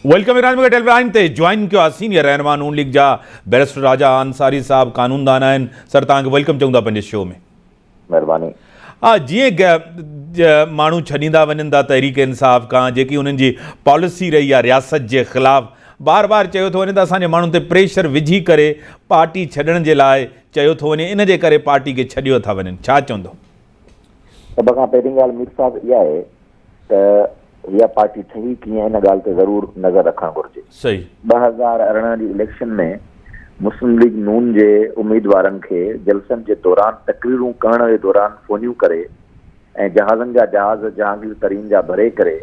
Welcome Iran में television ते join किया senior रहनुमा नून लीग जा बैरिस्टर राजा अंसारी साहब कानूनदान आहिनि। सर तव्हांखे वेलकम चऊं था पंहिंजे शो में। महिरबानी। हाँ, जीअं माण्हू छॾींदा वञनि था तहरीक इंसाफ़ खां, जेकी उन्हनि जी पॉलिसी रही आहे रियासत जे ख़िलाफ़, बार बार चयो थो वञे त असांजे माण्हुनि ते प्रेशर विझी करे पार्टी छॾण जे लाइ चयो थो वञे, इन जे करे पार्टी खे छॾियो था वञनि। छा चवंदो? सभ खां पहिरीं ॻाल्हि मीर साहब इहा आहे त इहा पार्टी ठही कीअं, हिन ॻाल्हि ते ज़रूरु नज़र रखणु घुरिजे। सही। 2018 जी इलेक्शन में मुस्लिम लीग नून जे उम्मीदवारनि खे जलसनि जे दौरान तकरीरूं करण जे दौरान फ़ोनियूं करे ऐं जहाज़नि जा जहाज़ जहांगीर तरीन जा भरे करे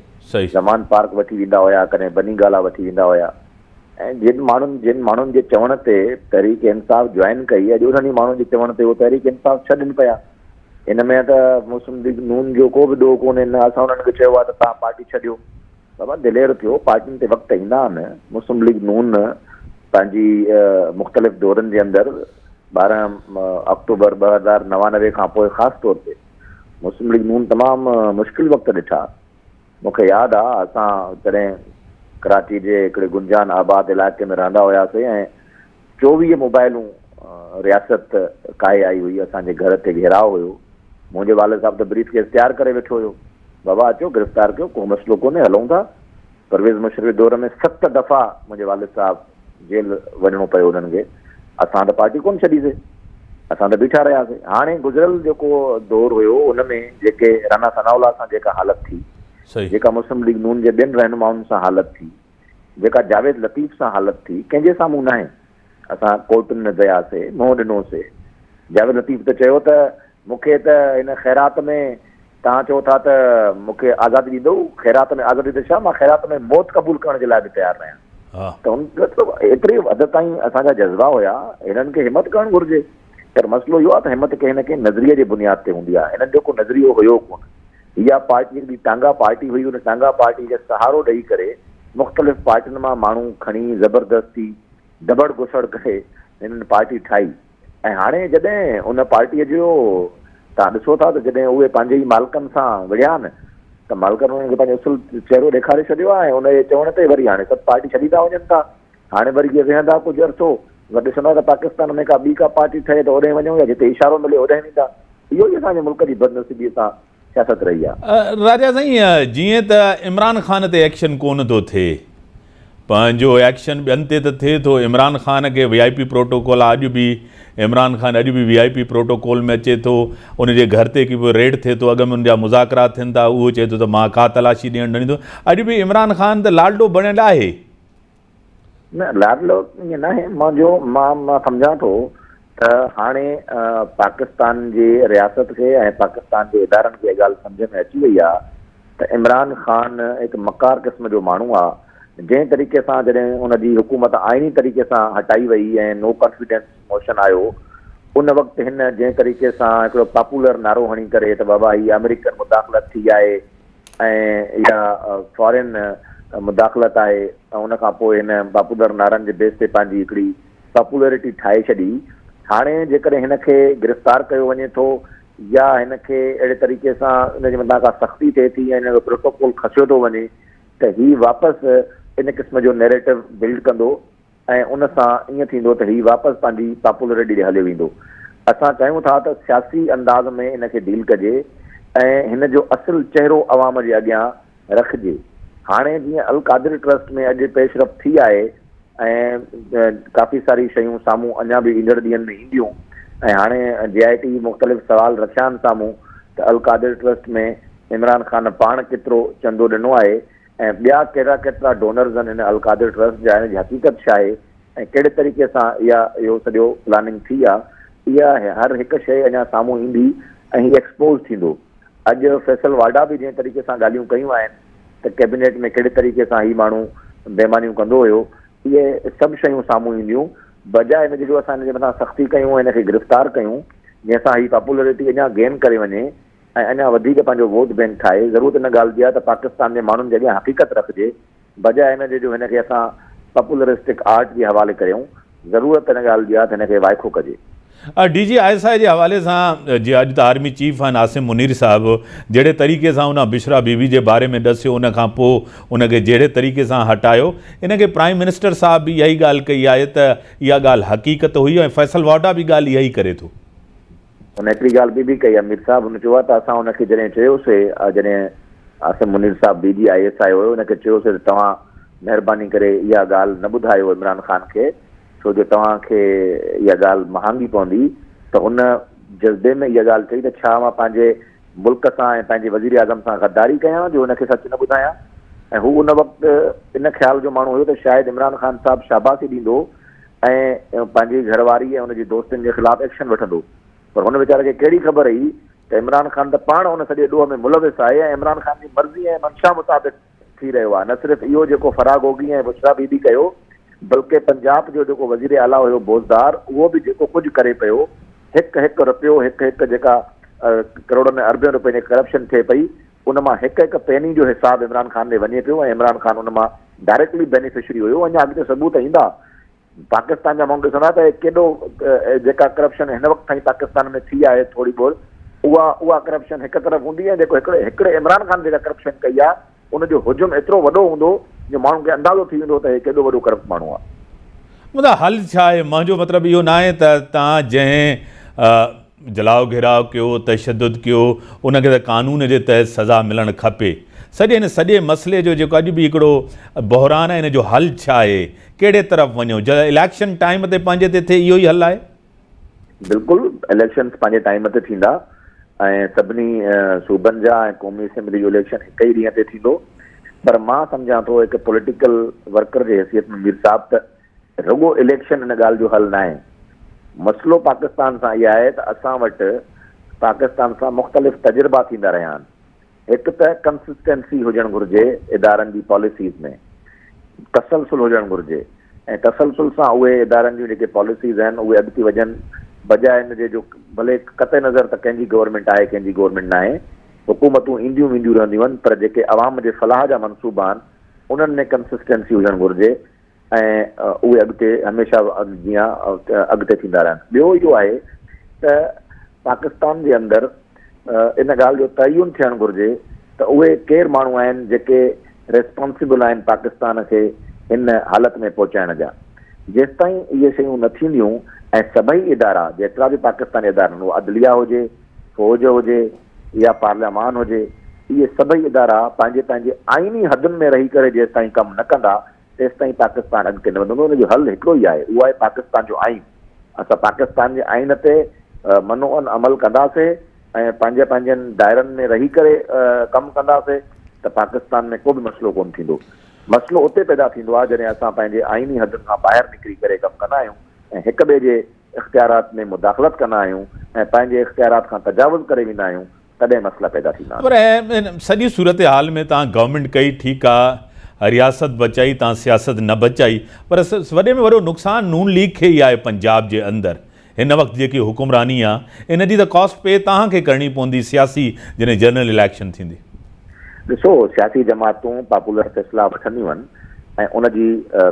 ज़मान पार्क वठी वेंदा हुआ, कॾहिं बनी गाला वठी वेंदा हुआ। ऐं जिन माण्हुनि जे चवण ते तहरीक इंसाफ़ जॉइन कई, अॼु उन्हनि माण्हुनि जे चवण ते उहो तहरीक इंसाफ़ छॾनि पिया। इन में त मुस्लिम लीग नून जो को बि ॾोह कोन्हे। न असां उन्हनि खे चयो आहे त तव्हां पार्टी छॾियो। बाबा दिलेर थियो, पार्टियुनि ते वक़्तु ईंदा आहिनि। मुस्लिम लीग नून पंहिंजी मुख़्तलिफ़ दौरनि जे अंदरि 12 अक्टूबर 2099 खां पोइ ख़ासि तौर ते मुस्लिम लीग नून तमामु मुश्किल वक़्तु ॾिठा। मूंखे यादि आहे असां तॾहिं कराची जे हिकिड़े गुंजान आबाद इलाइक़े में रहंदा हुआसीं ऐं 24 मोबाइलूं रियासत काए आई हुई। असांजे घर ते घेराव हुयो। मुंहिंजे वालिद साहब त ब्रीफ केस तयारु करे वेठो हुयो, बाबा अचो गिरफ़्तार कयो, को मसइलो कोन्हे, हलूं था। परवेज़ मुशर्रफ दौर में 7 दफ़ा मुंहिंजे वालिद साहब जेल वञिणो पियो उन्हनि खे। असां त पार्टी कोन छॾीसीं, असां त बीठा रहियासीं। हाणे गुज़िरियल जेको दौर हुयो उन में जेके राना सनाउल्लाह सां जेका हालत थी, जेका मुस्लिम लीग नून जे ॿियनि रहनुमाउनि सां हालत थी, जेका जावेद लतीफ़ सां हालत थी, कंहिंजे साम्हूं न आहे। असां कोर्टुनि में वियासीं, मुंहुं ॾिनोसीं। जावेद लतीफ़ त चयो त मूंखे त हिन ख़ैरात में तव्हां चओ था त मूंखे आज़ादी ॾींदो, ख़ैरात में आज़ादी त छा, मां ख़ैरात में मौत क़बूल करण जे लाइ बि तयारु आहियां। त मतिलबु एतिरी हद ताईं असांजा जज़्बा हुया। हिननि खे हिमत करणु घुरिजे। पर मसइलो इहो आहे त हिमत कंहिं न कंहिं नज़रिये जे बुनियाद ते हूंदी आहे। हिननि जो को नज़रियो हुयो कोन। इहा पार्टी हिकिड़ी टांगा पार्टी हुई। उन टांगा पार्टी खे सहारो ॾेई करे मुख़्तलिफ़ पार्टियुनि मां माण्हू खणी ज़बरदस्ती दबड़ घुसड़ करे हिननि पार्टी ठाही। ऐं हाणे जॾहिं उन पार्टीअ जो तव्हां ॾिसो था त जॾहिं उहे पंहिंजे ई मालिकनि सां विढ़िया आहिनि त मालिकनि उन्हनि खे पंहिंजो असुलु चहिरो ॾेखारे छॾियो आहे। ऐं उनजे चवण ते वरी हाणे सभु पार्टी छॾी था वञनि था। हाणे वरी इहे वेहंदा कुझु अर्सो, वरी ॾिसंदा त पाकिस्तान में का ॿी का पार्टी ठहे त होॾे वञूं, या जिते इशारो मिले होॾे वेंदा। इहो ई असांजे मुल्क जी बदनसीबी सां सियासत रही आहे। राजा साईं, जीअं त इमरान ख़ान ते एक्शन कोन थो थिए, पंहिंजो एक्शन ॿियनि ते त थिए थो। इमरान ख़ान खे VIP प्रोटोकॉल आहे, अॼु बि इमरान ख़ान अॼु बि VIP प्रोटोकॉल में अचे थो। उनजे घर ते की बि रेड थिए थो, अॻ में उनजा मुज़ाकरात थियनि था, उहो चए थो त मां का तलाशी ॾियणु न ॾींदो। अॼु बि इमरान ख़ान त लाडलो बणियलु आहे। न, लाडलो ईअं न आहे। मां सम्झां थो त हाणे पाकिस्तान जी रियासत खे ऐं पाकिस्तान जे इदारनि खे इहा ॻाल्हि सम्झ में अची वई आहे त इमरान ख़ान हिकु मकार क़िस्म जो माण्हू आहे। जंहिं तरीक़े सां जॾहिं उनजी हुकूमत आइनी तरीक़े सां हटाई वई ऐं नो कॉन्फिडेंस मोशन आयो, उन वक़्तु हिन जंहिं तरीक़े सां हिकिड़ो पॉपुलर नारो हणी करे त बाबा हीअ अमेरिकन मुदाख़लत थी आहे ऐं इहा फॉरेन मुदाख़लत आहे, ऐं उन खां पोइ हिन पॉपुलर नारनि जे बेस ते पंहिंजी हिकिड़ी पॉपुलरिटी ठाहे छॾी। हाणे जेकॾहिं हिन खे गिरफ़्तार कयो वञे थो या हिन खे अहिड़े तरीक़े सां हिनजे मथां का सख़्ती थिए थी ऐं हिन जो प्रोटोकॉल खसियो थो वञे त हीउ वापसि इन क़िस्म जो नैरेटिव बिल्ड कंदो ऐं उन सां ईअं थींदो त हीउ वापसि पंहिंजी पॉपुलरिटी ॾे हलियो वेंदो। असां चाहियूं था त सियासी अंदाज़ में इन खे डील कजे ऐं हिन जो असुलु चहिरो अवाम जे अॻियां रखिजे। हाणे जीअं अल कादिर ट्रस्ट में अॼु पेशरफ़ थी आहे ऐं काफ़ी सारी शयूं साम्हूं अञा बि ईंदड़ ॾींहंनि में ईंदियूं। ऐं हाणे JIT मुख़्तलिफ़ सवाल रखिया आहिनि साम्हूं त अल कादिर ट्रस्ट में इमरान ख़ान पाण केतिरो चंदो ॾिनो आहे ऐं ॿिया केतिरा डोनर्स आहिनि हिन अल कादिर ट्रस्ट जा, हिन जी हक़ीक़त छा आहे ऐं कहिड़े तरीक़े सां इहो सॼो प्लानिंग थी आहे। इहा हर हिकु शइ अञा साम्हूं ईंदी ऐं हीउ एक्सपोज़ थींदो। अॼु फैसल वाडा बि जंहिं तरीक़े सां ॻाल्हियूं कयूं आहिनि त कैबिनेट में कहिड़े तरीक़े सां हीउ माण्हू बेईमानियूं कंदो हुयो, इहे सभु शयूं साम्हूं ईंदियूं। बजाए हिनजे जो असां हिनजे मथां सख़्ती कयूं, हिन खे गिरफ़्तार कयूं, जंहिंसां हीअ पॉपुलरिटी अञा गेन करे वञे ऐं अञा वधीक पंहिंजो वोट बैंक ठाहे। ज़रूरत इन ॻाल्हि जी आहे त पाकिस्तान जे माण्हुनि जे अॻियां हक़ीक़त रखिजे, बजाए हिनजे जो हिनखे असां पॉपुलरिस्टिक आर्ट जे हवाले कयूं। ज़रूरत इन ॻाल्हि जी आहे त हिनखे वाइखो कजे। DGISI जे हवाले सां जे अॼु त आर्मी चीफ आहिनि आसिम मुनीर साहिबु, जहिड़े तरीक़े सां उन बिशरा बीवी जे बारे में ॾसियो, उन खां पोइ उनखे जहिड़े तरीक़े सां हटायो, इनखे प्राइम मिनिस्टर साहिबु बि इहा ई ॻाल्हि कई आहे त इहा ॻाल्हि हक़ीक़त हुई, ऐं फैसल वाडा बि ॻाल्हि इहा ई करे थो। हुन हिकिड़ी ॻाल्हि बि कई आहे मीर साहिबु, हुन चयो आहे त असां हुनखे जॾहिं चयोसीं, जॾहिं आसिम मुनीर साहिबु DGISI हुयो, हुनखे चयोसीं त तव्हां महिरबानी करे इहा ॻाल्हि न ॿुधायो इमरान ख़ान खे, छो जो तव्हांखे इहा ॻाल्हि महांगी पवंदी। त उन जज़्बे में इहा ॻाल्हि चई त छा मां पंहिंजे मुल्क सां ऐं पंहिंजे वज़ीर आज़म सां गद्दारी कयां जो हुनखे सच न ॿुधायां। ऐं हू उन वक़्तु इन ख़्याल जो माण्हू हुयो त शायदि इमरान ख़ान साहिबु शाबाशी ॾींदो ऐं पंहिंजी घरवारी ऐं हुनजी दोस्तनि जे ख़िलाफ़ु एक्शन वठंदो, पर हुन वीचारे खे कहिड़ी ख़बर हुई त इमरान ख़ान त पाण हुन सॼे ॾोह में मुलविस आहे ऐं इमरान ख़ान जी मर्ज़ी ऐं मंशा मुताबिक़ थी रहियो आहे। न सिर्फ़ु इहो जेको फराग होगी ऐं बुशरा बीबी कयो, बल्कि पंजाब जो जेको वज़ीर आला हुयो बोज़दार, उहो बि जेको कुझु करे पियो, हिकु हिकु रुपयो, हिकु हिकु जेका करोड़नि अरबनि रुपए जी करप्शन थिए पई, उन मां हिकु हिकु पेनी जो हिसाबु इमरान ख़ान ॾे वञे पियो, ऐं इमरान ख़ान उन मां डायरेक्टली बेनिफिशरी हुयो। अञा अॻिते सबूत ईंदा, पाकिस्तान जा माण्हू ॾिसंदा त केॾो जेका करप्शन हिन वक़्तु ताईं पाकिस्तान में थी आहे थोरी बहुत, उहा करप्शन हिकु तरफ़ हूंदी आहे, जेको हिकिड़े इमरान ख़ान जेका करप्शन कई आहे उनजो हुजुम एतिरो वॾो हूंदो जो माण्हुनि खे अंदाज़ो थी वेंदो त हे केॾो वॾो करप्ट माण्हू आहे। मतिलबु हल छा आहे? मुंहिंजो मतिलबु इहो न आहे त तव्हां जंहिं जलाओ घेराव कयो, तशद्दुद कयो, उनखे त कानून जे तहत सज़ा मिलणु खपे। हिन सॼे मसइले जो जेको अॼु बि हिकिड़ो बहिरान आहे, इन जो हल छा आहे? कहिड़े तरफ़ वञो? इलेक्शन टाइम ते पंहिंजे ते थिए, इहो ई हल आहे? बिल्कुलु, इलेक्शन्स पंहिंजे टाइम ते थींदा ऐं सभिनी सूबनि जा ऐं क़ौमी असेंबली जो इलेक्शन हिकु ई ॾींहं ते थींदो। पर मां सम्झां थो हिकु पॉलिटिकल वर्कर जे हैसियत में मीर साहिबु त रुॻो इलेक्शन हिन ॻाल्हि जो हल न आहे। मसइलो पाकिस्तान सां इहा आहे त असां वटि पाकिस्तान सां मुख़्तलिफ़ तजुर्बा थींदा रहिया आहिनि। हिकु त कंसिस्टेंसी हुजणु घुरिजे इदारनि जी पॉलिसीज़ में, तसलसुल हुजणु घुरिजे, ऐं तसलसुल सां उहे इदारनि जूं जेके पॉलिसीज़ आहिनि उहे अॻिते वञनि, बजाए हिनजे जो भले क़तई नज़र त कंहिंजी गवर्नमेंट आहे कंहिंजी गवर्नमेंट न आहे, हुकूमतूं ईंदियूं वेंदियूं रहंदियूं आहिनि, पर जेके अवाम जे फलाह जा मनसूबा आहिनि उन्हनि में कंसिस्टेंसी हुजणु घुरिजे ऐं उहे अॻिते हमेशह जीअं अॻिते थींदा रहनि। ॿियो इहो आहे त पाकिस्तान जे अंदरि इन ॻाल्हि जो तयन थियणु घुरिजे त उहे केरु माण्हू आहिनि जेके रिस्पॉन्सिबल आहिनि पाकिस्तान खे हिन हालति में पहुचाइण जा। जेसिताईं इहे शयूं न थींदियूं ऐं सभई इदारा जेतिरा बि पाकिस्तानी इदारा आहिनि, उहो अदलिया हुजे, फ़ौज हुजे या पार्लियामान हुजे, इहे सभई इदारा पंहिंजे पंहिंजे आइनी हदुनि में रही करे जेसिताईं कमु न कंदा तेसिताईं पाकिस्तान अॻिते न वधंदो। हुनजो हल हिकिड़ो ई आहे, उहो आहे पाकिस्तान जो आइन। असां पाकिस्तान जे आइन ते मनोअन अमल कंदासीं ऐं पंहिंजनि दायरनि में रही करे कमु कंदासीं त पाकिस्तान में को बि मसइलो कोन थींदो। मसइलो उते पैदा थींदो आहे जॾहिं असां पंहिंजे आइनी हदुनि खां ॿाहिरि निकिरी करे कमु कंदा आहियूं ऐं हिक ॿिए जे इख़्तियारात में मुदाख़लत कंदा आहियूं ऐं पंहिंजे इख़्तियारात खां तजावुज़ करे वेंदा आहियूं, तॾहिं मसइला पैदा थींदा। पर सॼी सूरत हाल में तव्हां गवर्नमेंट कई, ठीकु आहे, रियासत बचाई, तव्हां सियासत न बचाई, पर वॾे में वॾो नुक़सानु नून लीग खे ई आहे पंजाब जे अंदरि। हिन वक़्तु जेकी हुकुमरानी आहे इन जी त कॉस्ट पे तव्हांखे करणी पवंदी सियासी जॾहिं जनरल इलेक्शन थींदी। ॾिसो, सियासी जमातूं पॉपुलर फ़ैसिला वठंदियूं आहिनि ऐं उनजी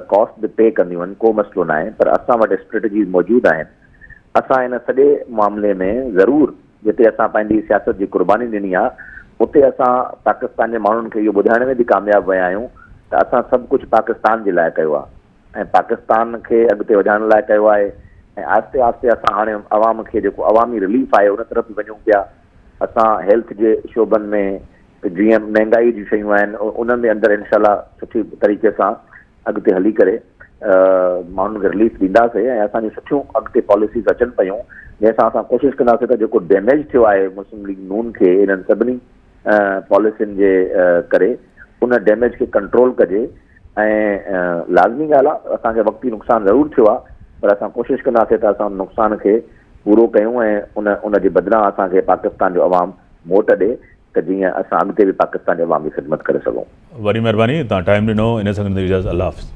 कॉस्ट बि पे कंदियूं आहिनि, को मसइलो न आहे, पर असां वटि स्ट्रेटजीज़ मौजूदु आहिनि। असां हिन सॼे मामले में ज़रूरु जिते असां पंहिंजी सियासत जी क़ुर्बानी ॾिनी आहे उते असां पाकिस्तान जे माण्हुनि खे इहो ॿुधाइण में बि कामयाबु विया आहियूं त असां सभु कुझु पाकिस्तान जे लाइ कयो आहे ऐं पाकिस्तान खे अॻिते वधाइण लाइ कयो आहे ऐं आहिस्ते आहिस्ते असां हाणे अवाम खे जेको अवामी रिलीफ आहे उन तरफ़ बि वञूं पिया। असां हेल्थ जे शोबनि में जीअं महांगाई जी शयूं आहिनि उन्हनि जे अंदरि इनशाला सुठी तरीक़े सां अॻिते हली करे माण्हुनि खे रिलीफ ॾींदासीं ऐं असांजी सुठियूं अॻिते पॉलिसीज़ अचनि पियूं जंहिंसां असां कोशिशि कंदासीं त जेको डैमेज थियो आहे मुस्लिम लीग नून खे इन्हनि सभिनी पॉलिसियुनि जे करे उन डैमेज खे कंट्रोल कजे ऐं लाज़मी ॻाल्हि आहे असांखे वक़्ती नुक़सानु ज़रूरु थियो आहे, पर असां कोशिशि कंदासीं त असां नुक़सान खे पूरो कयूं ऐं उन जे बदिरां असांखे पाकिस्तान जो अवाम वोट ॾे त जीअं असां अॻिते बि पाकिस्तान जे अवाम जी ख़िदमत करे सघूं। वॾी महिरबानी, तव्हां टाइम ॾिनो, इन सां इजाज़त, अल्लाह हाफ़िज़।